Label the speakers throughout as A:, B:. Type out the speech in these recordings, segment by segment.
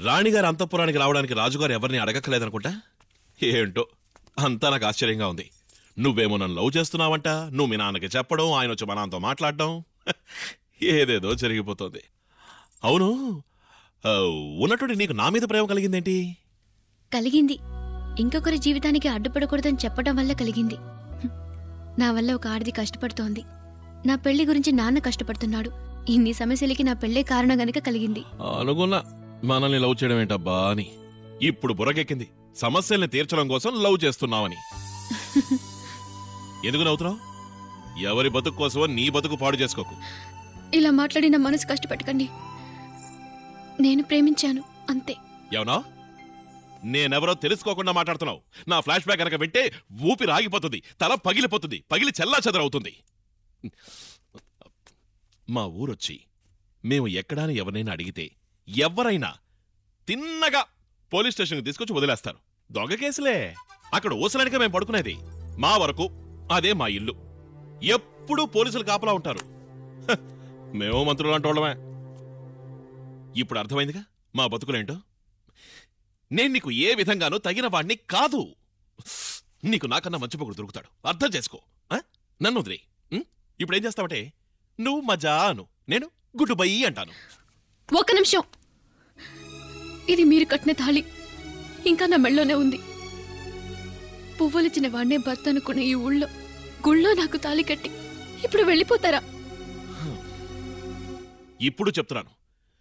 A: రాణిగారి అంతఃపురానికి రావడానికి రాజుగారు ఎవరిని అడగక్కలేదనుకుంటా. ఏంటో అంతా నాకు ఆశ్చర్యంగా ఉంది. నువ్వేమో నన్ను లవ్ చేస్తున్నావంట, నువ్వు మీ నాన్నకి చెప్పడం, ఆయన వచ్చి మా నాన్నతో మాట్లాడడం, ఏదేదో జరిగిపోతుంది. అవును, ఉన్నటువంటి నీకు నా మీద ప్రేమ కలిగిందేంటి?
B: కలిగింది. ఇంకొకరి జీవితానికి అడ్డుపడకూడదని చెప్పడం వల్ల కలిగింది. నా వల్ల ఒక ఆడది కష్టపడుతోంది. నా పెళ్లి గురించి నాన్న కష్టపడుతున్నాడు. ఇన్ని సమస్యలకి నా పెళ్లే కారణం గనక కలిగింది.
A: అనుకున్నా మనల్ని లవ్ చేయడం ఏంటబ్బా అని. ఇప్పుడు బుర్రకెక్కింది, సమస్యల్ని తీర్చడం కోసం లవ్ చేస్తున్నావని. ఎందుకు నవ్వుతున్నావు? ఎవరి బతుకు కోసమో నీ బతుకు పాడు చేసుకోకు.
B: ఇలా మాట్లాడి నా మనసు కష్టపెట్టకండి. నేను ప్రేమించాను అంతే.
A: ఎవనా? నేనెవరో తెలుసుకోకుండా మాట్లాడుతున్నావు. నా ఫ్లాష్ బ్యాక్ కనుక వింటే ఊపిరి ఆగిపోతుంది, తల పగిలిపోతుంది, పగిలి చెల్లా చెదరవుతుంది. మా ఊరొచ్చి మేము ఎక్కడాని ఎవరినైనా అడిగితే ఎవరైనా తిన్నగా పోలీస్ స్టేషన్కి తీసుకొచ్చి వదిలేస్తారు. దొంగ కేసులే. అక్కడ ఊసలానికే మేము పడుకునేది. మా వరకు అదే మా ఇల్లు. ఎప్పుడూ పోలీసులు కాపలా ఉంటారు. మేము మంత్రులు అంటోళ్ళమే. ఇప్పుడు అర్థమైందిగా మా బతుకులేంటో. నేను నీకు ఏ విధంగానూ తగిన వాణ్ణి కాదు. నీకు నాకన్నా మంచి పొగుడు దొరుకుతాడు, అర్థం చేసుకో. నన్ను వదిలే. ఇప్పుడేం చేస్తావంటే నువ్వు మజా అను, నేను గుడ్డు బయ్యి అంటాను.
B: ఒక్క నిమిషం. ఇది మీరు కట్టిన తాళి ఇంకా నా మెళ్ళలోనే ఉంది. పువ్వులిచ్చిన వాడినే భర్త అనుకునే ఈ ఊళ్ళో గుళ్ళో నాకు తాళి కట్టి ఇప్పుడు వెళ్ళిపోతారా?
A: ఇప్పుడు చెప్తున్నాను,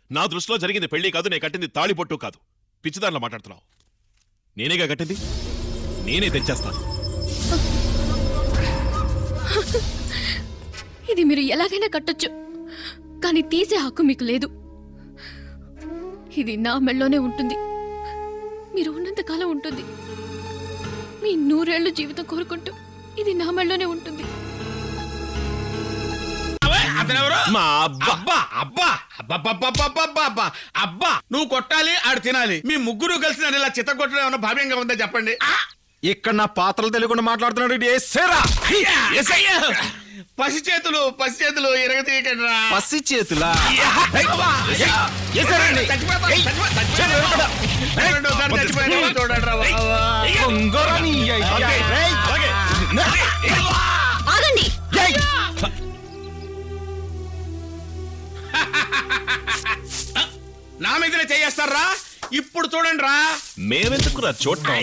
A: నా దృష్టిలో జరిగింది పెళ్లి కాదు, నేను కట్టింది తాళిబొట్టు కాదు. పిచ్చిదానిలో మాట్లాడుతున్నావు. నేనేగా కట్టింది, నేనే తెచ్చేస్తాను.
B: ఇది మీరు ఎలాగైనా కట్టొచ్చు, కానీ తీసే హక్కు మీకు లేదు. ఇది నా మెళ్ళలోనే ఉంటుంది. మీరు ఉన్నంతకాలం ఉంటుంది. మీ 100 ఏళ్ళు జీవితం కోరుకుంటూ ఇది నా మెళ్ళలోనే ఉంటుంది.
C: అబ్బా నువ్వు కొట్టాలి, ఆడు తినాలి. మీ ముగ్గురు కలిసి నన్ను ఇలా చిత్త కొట్టడం ఏమన్నా భావ్యంగా ఉందా చెప్పండి.
D: ఇక్కడ నా పాత్రలు తెలియకుండా మాట్లాడుతున్నాడు.
C: పసి చేతులు ఎరగతీయకండి.
D: పసి చేతులా?
B: ఆగండి.
C: నా మీదనే చేయేస్తారా? ఇప్పుడు చూడండి రా.
A: మేమెందుకురా చూడటం?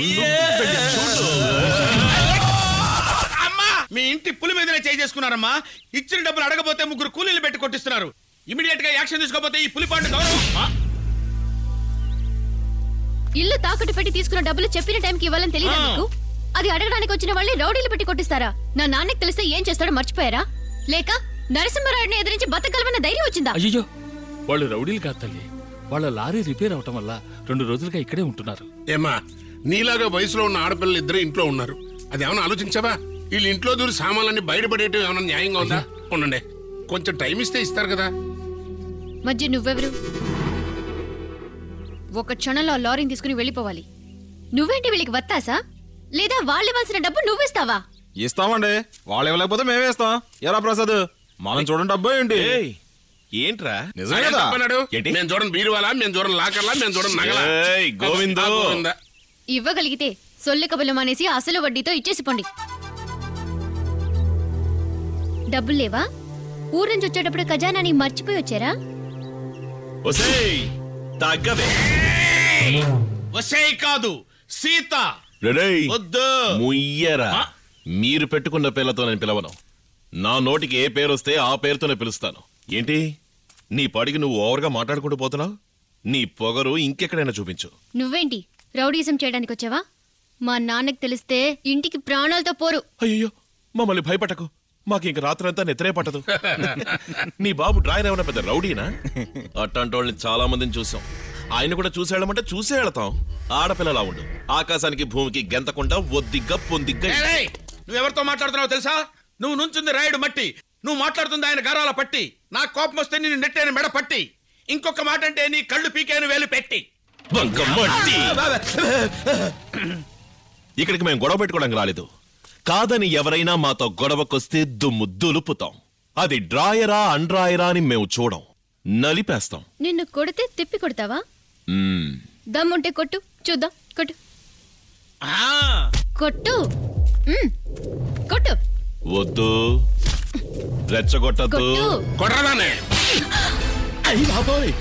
C: అమ్మా, మీ ఇంటి పులి మీదనే చేసుకున్నారమ్మా. ఇచ్చిన డబ్బులు అడగపోతే ముగ్గురు కూలీలు పెట్టి కొట్టిస్తున్నారు. ఇమీడియట్ గా యాక్షన్ తీసుకోపోతే ఈ పులి పాటు గౌరవం.
B: ఇల్లు తాకట్టు పెట్టి తీసుకున్న డబ్బులు చెప్పిన టైంకి ఇవ్వాలని తెలియదా మీకు? అది అడగడానికి వచ్చిన వాళ్ళని రౌడీలు పెట్టి కొట్టిస్తారా? నా నాన్నకి తెలిస్తే ఏం చేస్తాడో మర్చిపోయారా? లేక నరసింహరాయుడిని ఎదిరించి బతకగలమన్న ధైర్యం వచ్చిందా?
E: అయ్యో, వాళ్ళు రౌడీలు కాదు తల్లి. వాళ్ళ లారీ రిపేర్ అవటం వల్ల 2 రోజులుగా ఇక్కడే ఉంటున్నారు.
F: ఏమా, నీలాగా వయసులో ఉన్న ఆడపిల్లలు ఇద్దరు ఇంట్లో ఉన్నారు. అది ఏమైనా ఆలోచించావా? వీళ్ళు ఇంట్లో దూరి సామాన్లన్నీ బయటపడేయటం ఏమైనా న్యాయంగా ఉందా? ఉండండి, కొంచెం టైం ఇస్తే ఇస్తారు కదా.
B: మధ్య నువ్వెవరు? ఒక క్షణంలో లారీని తీసుకుని వెళ్ళిపోవాలి. నువ్వేంటి వీళ్ళకి వత్తాసా? లేదా వాళ్ళు ఇవ్వాల్సిన డబ్బు నువ్విస్తావా?
D: ఇస్తామండి. వాళ్ళు ఇవ్వలేకపోతే మేమే ఇస్తాం. ఎరా ప్రసాద్, మనం చూడండి డబ్బు ఏంటి?
A: ఏంట్రా
F: మేము చూడండి బీరువాలా, మేము చూడండి లాకర్లా, మేము చూడండి నగలా.
A: గోవిందా,
B: ఇవ్వగలిగితే సొల్లు కబులం అనేసి అసలు వడ్డీతో ఇచ్చేసిపోండి. డబ్బులు లేవా? ఊరు నుంచి వచ్చేటప్పుడు ఖజానాని మర్చిపోయి వచ్చారా?
C: కాదు సీత.
A: ముయ్యరా, మీరు పెట్టుకున్న పేర్లతో నేను పిలవను. నా నోటికి ఏ పేరు వస్తే ఆ పేరుతోనే పిలుస్తాను. ఏంటి నీ పాడికి నువ్వు ఓవర్గా మాట్లాడుకుంటూ పోతున్నావు? నీ పొగరు ఇంకెక్కడైనా చూపించు.
B: నువ్వేంటి రౌడీజం చేయడానికి వచ్చావా? మా నాన్నకి తెలిస్తే ఇంటికి ప్రాణాలతో పోరు.
A: అయ్యో, మమ్మల్ని భయపడకు. మాకు ఇంక రాత్రంతా నిద్రే పట్టదు. నీ బాబు డ్రాయర్ ఏమన్నా పెద్ద రౌడీనా? అట్లాంటి వాళ్ళని చాలా మందిని చూసాం. ఆయన కూడా చూసేళ్ళమంటే చూసే వెళతాం. ఆడపిల్లలా ఉండు, ఆకాశానికి భూమికి గెంతకుండా ఒద్దిగ్గా పొందిగ్గా.
C: నువ్వెవరితో మాట్లాడుతున్నావు తెలుసా? నువ్వు నుంచుంది రాయుడు మట్టి, నువ్వు మాట్లాడుతుంది ఆయన గారాల పట్టి. నా కోపం వస్తే నేను నెట్టేను మెడ పట్టి. ఇంకొక మాట అంటే నీ కళ్ళు పీకేను వేలు పెట్టి.
A: ఇక్కడికి మేము గొడవ పెట్టుకోవడానికి రాలేదు. కాదని ఎవరైనా మాతో గొడవకొస్తే దుమ్ము దులుపుతాం. అది డ్రాయరా అన్డ్రాయరా అని మేము చూడం. నలిపేస్తాం.
B: నిన్ను కొడితే తిప్పి కొడతావా? దమ్ముంటే కొట్టు చూద్దాం. కొట్టు కొట్టు కొట్టు.
A: వద్దు, రెచ్చగొట్టద్దు.
F: కొట్టరానే.
A: అయ్యి బాబోయ్,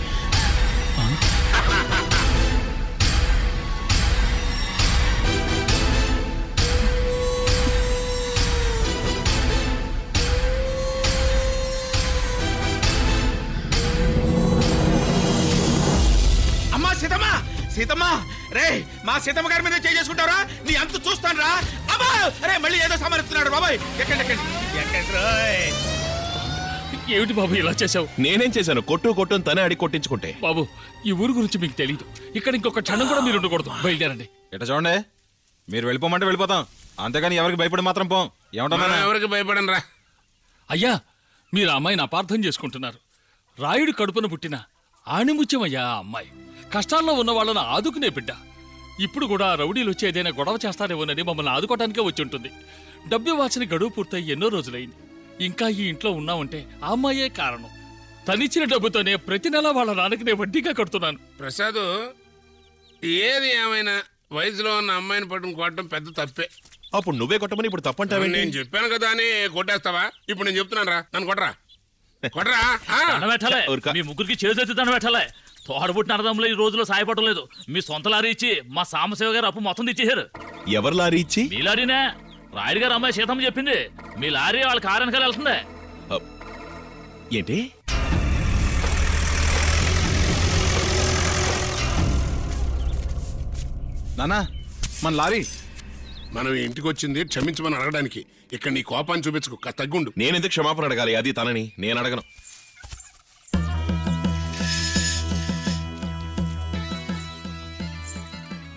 C: సీతమ్మా రే, మా సీతమ్మ గారి మీద చేసుకుంటారా? నీ అంత చూస్తాను రా. అబ్బా రే, మళ్ళీ ఏదో సమర్థిస్తున్నాడు బాబాయ్. ఎక్కండి.
E: ఏమిటి బాబు ఇలా చేసావు?
A: నేనేం చేశాను? కొట్టు తనే అడిగి కొట్టించుకుంటే.
E: బాబు, ఈ ఊరు గురించి మీకు తెలియదు. ఇక్కడ ఇంకొక క్షణం కూడా మీరు ఉండకూడదు. బయలుదేరండి.
D: ఇట్లా చూడండి, మీరు వెళ్ళిపోమంటే వెళ్ళిపోతాం, అంతేగాని ఎవరికి భయపడి మాత్రం పోం. ఏమంటున్నా?
F: ఎవరికి భయపడను రా.
E: అయ్యా, మీరు ఆ అమ్మాయిని అపార్థం చేసుకుంటున్నారు. రాయుడు కడుపున పుట్టిన ఆణిముత్యమయ్యా ఆ అమ్మాయి. కష్టాల్లో ఉన్న వాళ్ళని ఆదుకునే బిడ్డ. ఇప్పుడు కూడా రౌడీలు వచ్చి ఏదైనా గొడవ చేస్తారేమోనని మమ్మల్ని ఆదుకోవటానికే వచ్చి ఉంటుంది. డబ్బు ఇవ్వాల్సిన గడువు పూర్తయి ఎన్నో రోజులైంది. ఇంకా ఈ ఇంట్లో ఉన్నామంటే ఆ అమ్మాయే కారణం. తనిచ్చిన డబ్బుతోనే ప్రతి నెల వాళ్ళ నాన్నకి నేను వడ్డీగా కడుతున్నాను.
F: ప్రసాద్, ఏది ఏమైనా వయసులో ఉన్న అమ్మాయిని పట్టుకుని కొట్టడం పెద్ద తప్పే.
A: అప్పుడు నువ్వే కొట్టమని ఇప్పుడు తప్పంటావే.
F: నేను చెప్పాను కదా అని కొట్టేస్తావా? ఇప్పుడు నేను చెప్తున్నాను రా, నన్ను కొట్టరా.
E: మీ ముగ్గురికి చేతి దండ పెట్టాలే. తోడబుట్టిన అర్థంలో ఈ రోజులో సాయపడడం లేదు. మీ సొంత లారీ ఇచ్చి మా సాంబశివ గారు అప్పు మొత్తం తెచ్చేశారు.
A: ఎవరు లారీ ఇచ్చి?
E: మీ లారీనే. రాయుడు గారు అమ్మాయి సీతమ్మ చెప్పింది. మీ లారీ వాళ్ళ కారణకాలు వెళ్తుంది.
A: ఏంటి?
D: నానా, మన లారీ.
F: మనం ఇంటికి వచ్చింది క్షమించమని అడగడానికి. ఇక్కడ నీ కోపాన్ని చూపించుకో, తగ్గుండు.
A: నేనెందుకు క్షమాపణ అడగాలి? అది తనని, నేను అడగను.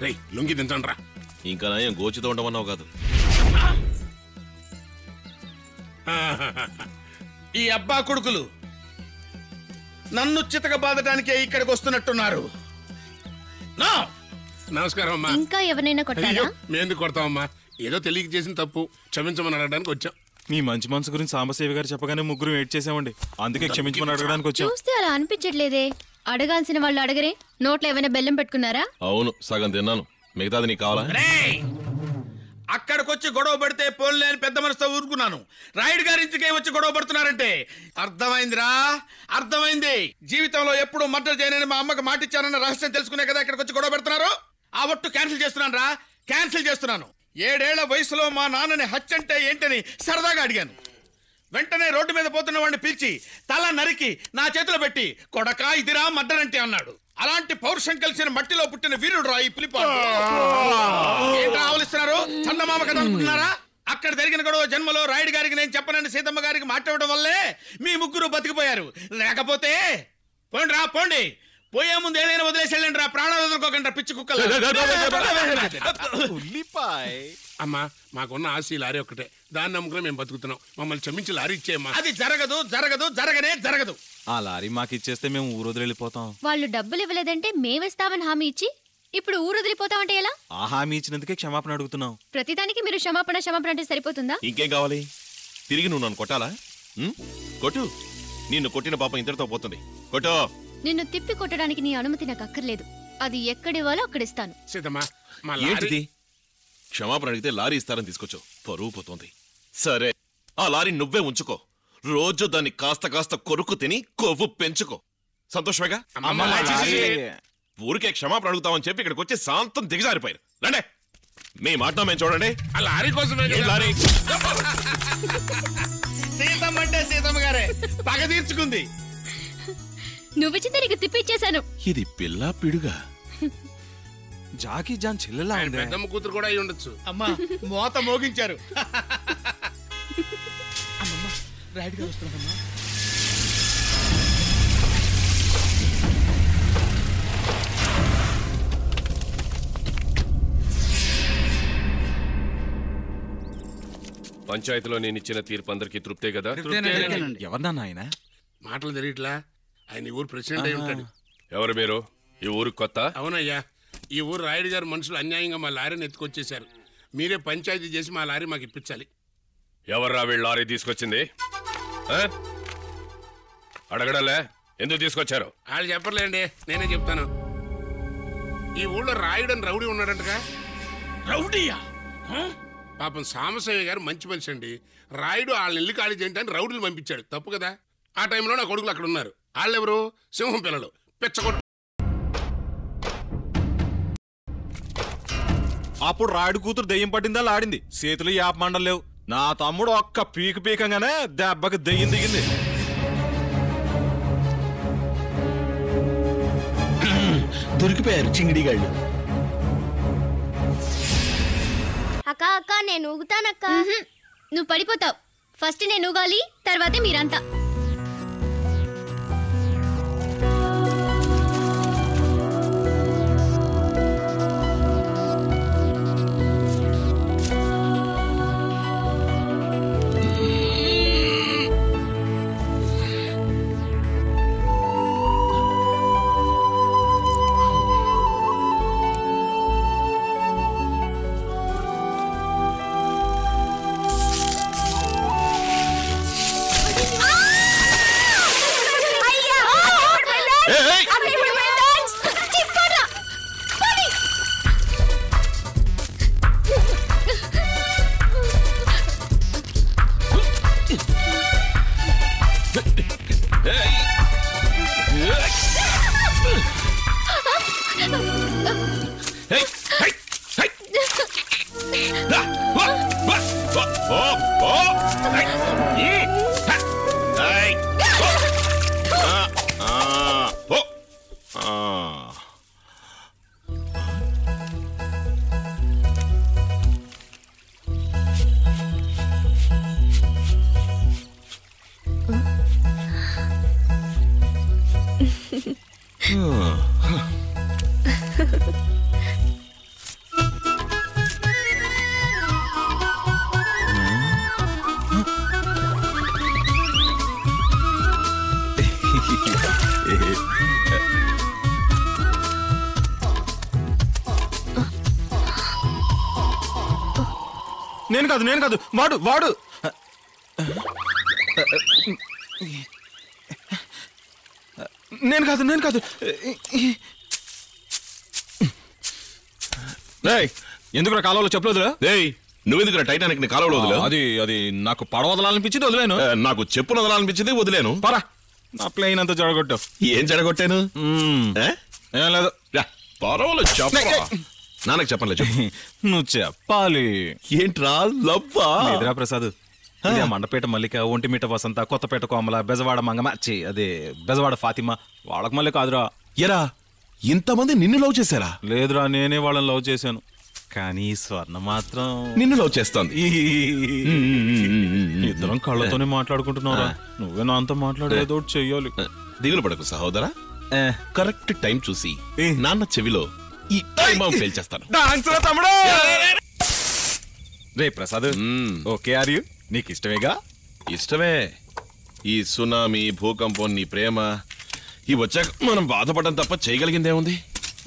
F: రే, లొంగి దించండి రా.
A: ఇంకా నయం గోచితో ఉండమన్నావు కాదు.
C: ఈ అబ్బా కొడుకులు నన్ను చితక బాధటానికే ఇక్కడికి వస్తున్నట్టున్నారు.
F: నమస్కారం అమ్మా.
B: ఇంకా ఎవరైనా కొట్టారా?
F: మేందుకు కొడతామమ్మా, ఏదో తెలియక చేసిన తప్పు క్షమించమని అడగడానికి వచ్చాం.
D: మీ మంచి మనసు గురించి సాంబశివ గారు చెప్పగానే ముగ్గురు వెయిట్ చేసామండి, అందుకే క్షమించమని అడగడానికి వచ్చాం.
B: చూస్తే అలా అనిపించట్లేదే. అడగాల్సిన వాళ్ళు అడగరే. నోట్లో ఏమైనా బెల్లం పెట్టుకున్నారా?
A: అవును, సగం తిన్నాను, మిగతాది నీకు కావాలా?
C: అక్కడికొచ్చి గొడవ పడితే పోన్లేని పెద్ద మనసుతో ఊరుకున్నాను. రాయుడు గారి ఇంటికే వచ్చి గొడవ పడుతున్నారంటే అర్థమైందిరా, అర్థమైంది. జీవితంలో ఎప్పుడు మర్డర్ చేయనని మా అమ్మకి మాటిచ్చానన్న రహస్యం తెలుసుకునే కదా ఇక్కడికి వచ్చి గొడవ పెడుతున్నారు. ఆ ఒట్టు క్యాన్సిల్ చేస్తున్నాను రా, క్యాన్సిల్ చేస్తున్నాను. 7 ఏళ్ల వయసులో మా నాన్నని హత్య అంటే ఏంటని సరదాగా అడిగాను. వెంటనే రోడ్డు మీద పోతున్న వాడిని పిలిచి తల నరికి నా చేతిలో పెట్టి కొడకా ఇదిరా మర్డర్ అంటే అన్నాడు. అలాంటి పౌరుషం కలిసిన మట్టిలో పుట్టిన వీరుడు రా ఈ పులిపాడు. ఏంటి ఆవలిస్తున్నారు? చందమామ కథ అనుకుంటున్నారా? అక్కడ జరిగిన గొడవ జన్మలో రాయుడు గారికి నేను చెప్పనని సీతమ్మ గారికి మాట్లాడడం వల్లే మీ ముగ్గురు బతికిపోయారు. లేకపోతే పోండి రా, పోండి. పోయే ముందు ఏదైనా వదిలేసి వెళ్ళండి రా, ప్రాణాలు వదులుకోకండి రా పిచ్చి కుక్కలు.
F: అమ్మా, మాకున్న ఆశ లారీ ఒక్కటే, దాన్ని నమ్ముకుని మేము బతుకుతున్నాం. మమ్మల్ని క్షమించి లారీ ఇచ్చేయమ్మా.
C: అది జరగదు, జరగదు, జరగనే జరగదు.
D: ఆ లారీ మాకు ఇచ్చేస్తే మేము ఊరు వెళ్ళిపోతాం.
B: వాళ్ళు డబ్బులు ఇవ్వలేదంటే మేమిస్తామని హామీ ఇచ్చి ఇప్పుడు ఊరు వదిలిపోతామంటే ఎలా?
D: ఆ హామీ ఇచ్చినందుకే క్షమాపణ అడుగుతున్నాం.
B: ప్రతిదానికి మీరు క్షమాపణ అంటే సరిపోతుందా?
A: ఇంకేం కావాలి? తిరిగి నువ్వు నన్ను కొట్టాలా? కొట్టు. నిన్ను కొట్టిన పాపం ఇంతటితో పోతుంది. కొట్టు.
B: నిన్ను తిప్పి కొట్టడానికి నీ అనుమతి నాకు అక్కర్లేదు. అది ఎక్కడివ్వాలో అక్కడిస్తాను.
F: సీతమ్మా, మా
A: ఏంటిది? క్షమాపణ అడిగితే లారీ ఇస్తారని తీసుకొచ్చావు, పరువు పోతుంది. సరే, ఆ లారీ నువ్వే ఉంచుకో. రోజు దాన్ని కాస్త కాస్త కొరుకు తిని కొవ్వు పెంచుకో. సంతోషమేగా? ఊరికే క్షమాపణ అడుగుతామని చెప్పి ఇక్కడికి వచ్చి శాంతం దిగజారిపోయారు. రండే, మీ మాట మేము చూడండి.
F: ఆ లారీ కోసమే
A: ఏ లారీ?
C: సీతమ్మ అంటే సీతమ్మ గారే పగ తీర్చుకుంది.
B: నువ్విచ్చింది నీకు తిప్పిచ్చేశాను.
A: ఇది పిల్ల పిడుగా.
D: జాకీ జాన్ చెల్లెలా ఉంది.
F: పెద్దమ్మ కూతురు కూడా అయి ఉండొచ్చు.
C: అమ్మా, మోత మోగించారు. అమ్మమ్మ, రాయుడు గారు వస్తున్నారమ్మా.
G: పంచాయతీలో నేను ఇచ్చిన తీర్పు అందరికీ తృప్తే కదా?
D: ఎవరినా ఆయన?
F: మాటలు తెలియట్లా, ఆయన ఊరు ప్రెసిడెంట్ అయి ఉంటాడు.
G: ఎవరు మీరు? ఈ ఊరు కొత్త?
F: అవునయ్యా, ఈ ఊరు రాయుడు గారు మనుషులు అన్యాయంగా మా లారీని ఎత్తుకొచ్చేశారు. మీరే పంచాయతీ చేసి మా లారీ మాకు ఇప్పించాలి.
G: ఎవర్రా వీళ్ళు లారీ తీసుకొచ్చింది? అడగడలే, ఎందుకు తీసుకొచ్చారు?
F: వాళ్ళు చెప్పర్లేండి, నేనే చెప్తాను. ఈ ఊళ్ళో రాయుడని రౌడీ ఉన్నాడంటగా.
C: రౌడీయా?
F: పాపం సాంబశివయ్య గారు మంచి మనిషి అండి. రాయుడు వాళ్ళని ఇల్లు ఖాళీ చేయడానికి రౌడీలు పంపించాడు. తప్పు కదా. ఆ టైంలో నా కొడుకులు అక్కడ ఉన్నారు. వాళ్ళెవరు? సింహం పిల్లలు, పిచ్చగొట్టు.
D: అప్పుడు రాయుడు కూతురు దెయ్యం పట్టిందా ఆడింది. చేతులు యాప మండలు లేవు. నా తమ్ముడు ఒక్క పీకంగానే దెబ్బకి దెయ్యం దిగింది.
C: దొరికిపోయారు చింగిడిగాళ్ళు.
H: అక్క అక్క నేను ఊగుతానక్క.
B: నువ్వు పడిపోతావు. ఫస్ట్ నేను ఊగాలి, తర్వాతే మీరంతా.
D: నేను కాదు వాడు నేను కాదు ఎందుకు కాలంలో చెప్పలేదు.
A: నువ్వెందుకు టైటానిక్ ని కాలువలో వదిలేవు?
D: అది నాకు పడవ వదలాలనిపించింది, వదిలేను.
A: నాకు చెప్పులు వదలాలనిపించింది, వదిలేను.
D: పరా, నా ప్లేన్ అంతా జడగొట్టావు.
A: ఏం జడగొట్టాను?
D: ఏం లేదు.
A: పర్వాలేదు, చెప్పరా. నాన్నకు చెప్పలే, చెప్పు.
D: నువ్వు చెప్పాలి.
A: ఏంట్రా లవ్వా?
D: లేదురా ప్రసాద్, మండపేట మల్లిక, ఒంటిమిట వసంత, కొత్తపేట కోమల, బెజవాడ మంగమ్మ, అదే బెజవాడ ఫాతిమా, వాళ్ళకి మళ్ళీ కాదురా.
A: ఎరా ఇంతమంది నిన్ను లవ్ చేశారా?
D: లేదురా, నేనే వాళ్ళని లవ్ చేశాను. కానీ స్వర్ణ మాత్రం
A: నిన్ను లవ్ చేస్తోంది.
D: ఇద్దరం కళ్ళతోనే మాట్లాడుకుంటున్నారా? నువ్వే నాతో మాట్లాడేదో చెయ్యాలి.
A: దిగులు పడకు సహోదరా, కరెక్ట్ టైం చూసి నాన్న చెవిలో ఈ టైం పేల్చేస్తాను.
D: రే ప్రసాద్, ఓకే ఆర్ యు? నీకు ఇష్టమేగా?
A: ఇష్టమే. ఈ సునామీ, భూకంపం, నీ ప్రేమ ఈ వచ్చాక మనం బాధపడడం తప్ప చేయగలిగిందేముంది?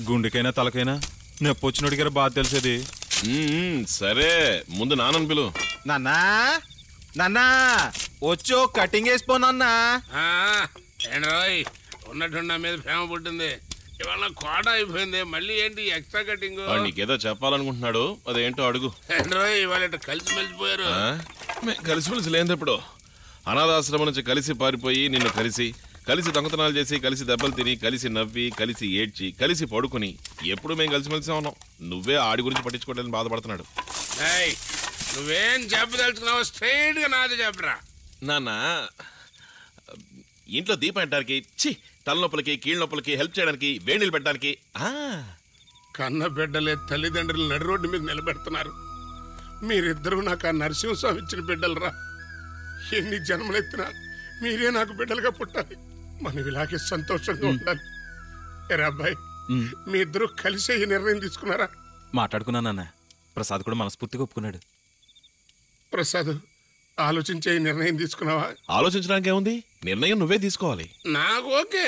D: గుండెకైనా తలకైనా నొప్పి వచ్చినోడికి బాధ తెలిసేది.
A: సరే, ముందు నాన్నని పిలు.
D: నాన్నా వచ్చో కటింగ్ వేసిపోనన్నా.
F: ఏంట్రోయ్, ఉన్నట్టు నా మీద ప్రేమ పుట్టింది, ఇవాళ కోట అయిపోయింది, మళ్ళీ ఏంటి ఎక్స్ట్రా కటింగ్?
A: నీకేదో చెప్పాలనుకుంటున్నాడు, అదేంటో అడుగు.
F: ఏంట్రోయ్, ఇవాళ కలిసి మెలిసిపోయారు.
A: కలిసిమెలిసి లేదు. ఇప్పుడు అనాథాశ్రమం నుంచి కలిసి పారిపోయి నిన్ను కలిసి దొంగతనాలు చేసి, కలిసి దెబ్బలు తిని, కలిసి నవ్వి, కలిసి ఏడ్చి, కలిసి పడుకుని ఎప్పుడు మేము కలిసిమెలిసి ఉన్నాం. నువ్వే ఆడి గురించి పట్టించుకోవడానికి బాధపడుతున్నాడు.
F: నువ్వేం చెప్పదలుచుకున్నావు? స్ట్రైట్ గా నాది చెప్పరా.
A: నాన్న, ఇంట్లో దీపం పెట్టడానికి, తలనొప్పులకి, కీళ్ళ నొప్పులకి హెల్ప్ చేయడానికి, వేణీలు పెట్టడానికి.
F: కన్న బిడ్డలే తల్లిదండ్రులు నడి రోడ్డు మీద నిలబెడుతున్నారు. మీరిద్దరూ నాకు ఆ నరసింహస్వామి ఇచ్చిన బిడ్డలరా. ఎన్ని జన్మలెత్తినా మీరే నాకు బిడ్డలుగా పుట్టాలి. మనం ఇలాగే సంతోషంగా ఉండాలి. ఎరా అబ్బాయి, మీ ఇద్దరు కలిసే ఈ నిర్ణయం తీసుకున్నారా?
D: మాట్లాడుకున్నానన్న. ప్రసాద్ కూడా మనస్ఫూర్తిగా ఒప్పుకున్నాడు.
F: ప్రసాద్, ఆలోచించే ఈ నిర్ణయం తీసుకున్నావా?
A: ఆలోచించడానికి ఏముంది, నిర్ణయం నువ్వే తీసుకోవాలి.
F: నాకు ఓకే,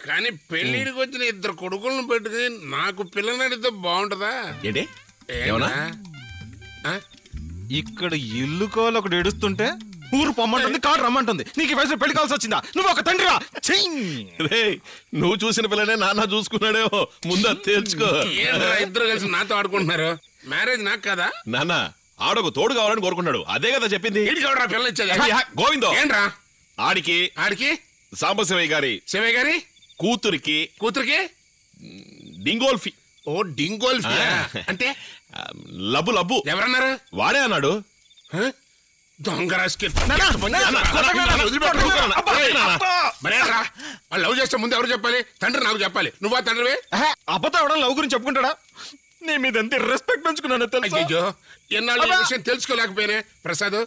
F: కానీ పెళ్లిడికి వచ్చిన ఇద్దరు కొడుకులను పెట్టుకుని నాకు పిల్లనడితే బాగుంటుందా?
A: ఏంటి
D: ఇక్కడ ఇల్లు కోలు ఒకడు ఏడుస్తుంటే ఊరు పొమ్మంటుంది కాడు రమ్మంటుంది నీకు ఈ వయసులో పెళ్లి కావాల్సి వచ్చిందా నువ్వు ఒక తండ్రిరా
A: రేయ్ నువ్వు చూసిన పిల్లనే నాన్న చూసుకున్నాడేమో ముందు అది తేల్చుకో.
F: ఏంట్రా ఇద్దరు కలిసి నాతో ఆడుకుంటున్నారు? మ్యారేజ్ నాకు కదా?
A: నాన్న ఆడకు తోడు కావాలని కోరుకున్నాడు, అదే కదా చెప్పింది.
F: ఇంటికి పిల్ల ఇచ్చేది
A: గోవిందో
F: ఏంట్రా?
A: ఆడికి
F: ఆడికి
A: సాంబశివయ్య గారి
F: శివయ్య గారి
A: కూతురికి డింగోల్ఫీ.
F: ఓ డింగోల్ఫీ అంటే
A: లబ్బు లబ్బు.
F: ఎవరన్నారు?
A: వాడే అన్నాడు.
F: దొంగ లవ్ చేస్తే ముందు ఎవరు చెప్పాలి? తండ్రి నాకు చెప్పాలి. నువ్వా తండ్రివే?
D: అబద్ధం అవడం లవ్ గురించి చెప్పుకుంటాడా? నీ మీద ఎంత రెస్పెక్ట్ పెంచుకున్నాను తెలుసు.
F: అయ్యో ఎన్నాళ్ళు ఈ విషయం తెలుసుకోలేకపోయినా. ప్రసాద్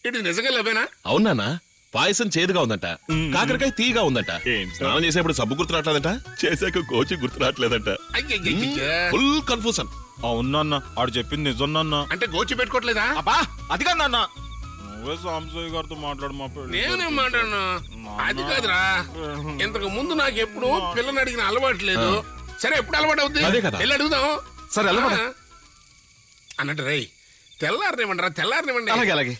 F: ఇది నిజంగా లవ్వేనా?
A: అవునా? పాయసం చేదుగా ఉందంట, కాకరకాయ తీగా ఉందంట, స్నానం చేసేప్పుడు సబ్బు గుర్తురాట్లేదంట, చేసాక కోచి గుర్తురాట్లేదంట. Full confusion.
D: అవునన్నా ఆడు చెప్పింది నిజం నాన్న.
F: అంటే గోచి పెట్టుకోవట్లేదా?
D: అబ్బా అది కాదు నాన్న, నువ్వే సాంబశివయ్య గారితో మాట్లాడు. మా
F: నేనేం మాట్లాడను. అది కాదురా, ఇంతకు ముందు నాకు ఎప్పుడు పిల్లని అడిగిన అలవాటు లేదు. సరే ఎప్పుడు అలవాటు అవుద్ది? వెళ్ళి అడుగుదాం.
D: సరే
F: అన్నట్టు రై తెల్లారనివ్వండి రా, తెల్లారనివ్వండి.
D: అలాగే అలాగే.